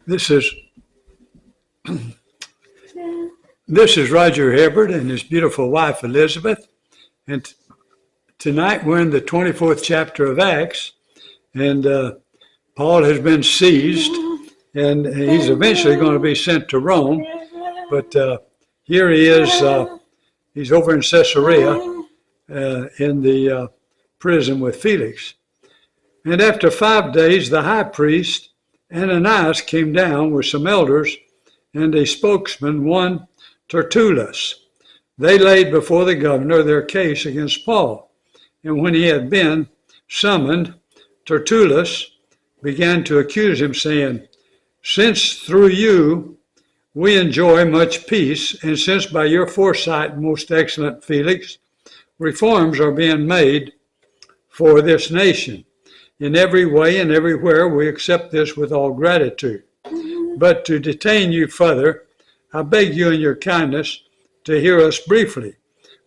This is Roger Hibbert and his beautiful wife Elizabeth, and tonight we're in the 24th chapter of Acts, and Paul has been seized, and he's eventually going to be sent to Rome, but here he is, he's over in Caesarea in the prison with Felix. And after 5 days, the high priest Ananias came down with some elders and a spokesman, one Tertullus. They laid before the governor their case against Paul. And when he had been summoned, Tertullus began to accuse him, saying, "Since through you we enjoy much peace, and since by your foresight, most excellent Felix, reforms are being made for this nation, in every way and everywhere we accept this with all gratitude. But to detain you further, I beg you in your kindness to hear us briefly,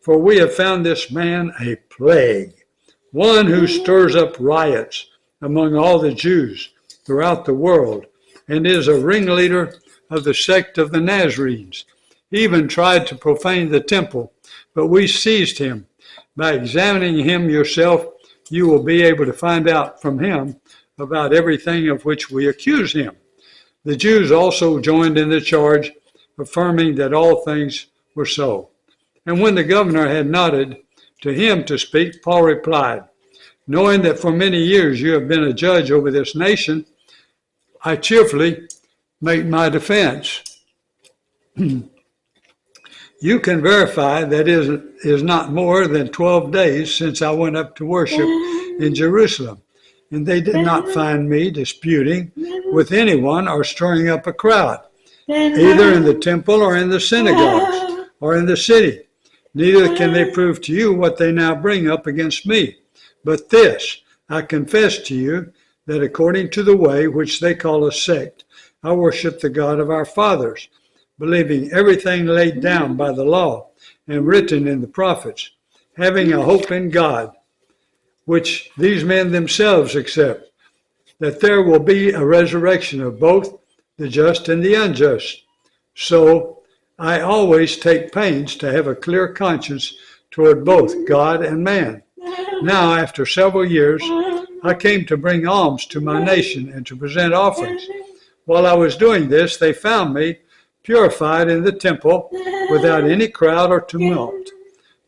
for we have found this man a plague, one who stirs up riots among all the Jews throughout the world, and is a ringleader of the sect of the Nazarenes. He even tried to profane the temple, but we seized him. By examining him yourself, you will be able to find out from him about everything of which we accuse him." The Jews also joined in the charge, affirming that all things were so. And when the governor had nodded to him to speak, Paul replied, "Knowing that for many years you have been a judge over this nation, I cheerfully make my defense. You can verify that it is not more than 12 days since I went up to worship in Jerusalem, and they did not find me disputing with anyone or stirring up a crowd, either in the temple or in the synagogues or in the city. Neither can they prove to you what they now bring up against me. But this, I confess to you, that according to the way which they call a sect, I worship the God of our fathers, believing everything laid down by the law and written in the prophets, having a hope in God, which these men themselves accept, that there will be a resurrection of both the just and the unjust. So I always take pains to have a clear conscience toward both God and man. Now, after several years, I came to bring alms to my nation and to present offerings. While I was doing this, they found me purified in the temple without any crowd or tumult.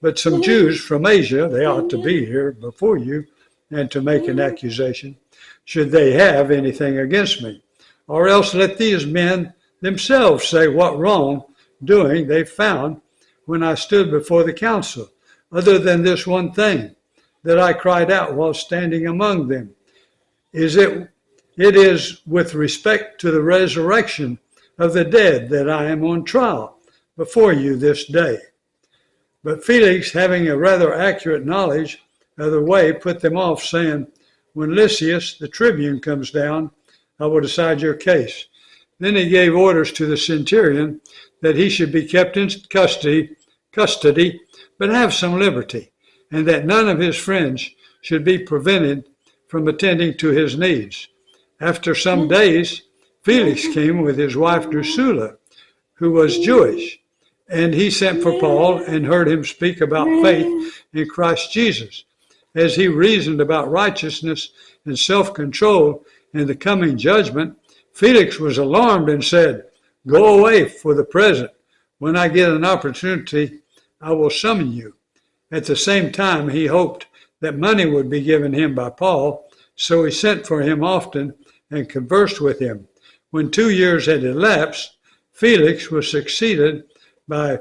But some Jews from Asia, they ought to be here before you and to make an accusation, should they have anything against me. Or else let these men themselves say what wrong doing they found when I stood before the council, other than this one thing, that I cried out while standing among them. It is with respect to the resurrection of the dead that I am on trial before you this day." But Felix, having a rather accurate knowledge of the way, put them off, saying, "When Lysias, the tribune, comes down, I will decide your case." Then he gave orders to the centurion that he should be kept in custody, but have some liberty, and that none of his friends should be prevented from attending to his needs. After some days, Felix came with his wife Drusilla, who was Jewish, and he sent for Paul and heard him speak about faith in Christ Jesus. As he reasoned about righteousness and self-control in the coming judgment, Felix was alarmed and said, "Go away for the present. When I get an opportunity, I will summon you." At the same time, he hoped that money would be given him by Paul, so he sent for him often and conversed with him. When 2 years had elapsed, Felix was succeeded by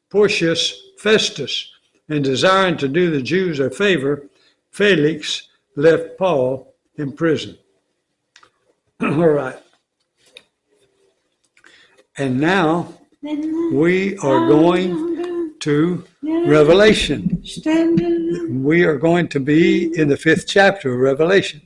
Porcius Festus, and desiring to do the Jews a favor, Felix left Paul in prison. All right. And now we are going to Revelation. We are going to be in the 5th chapter of Revelation.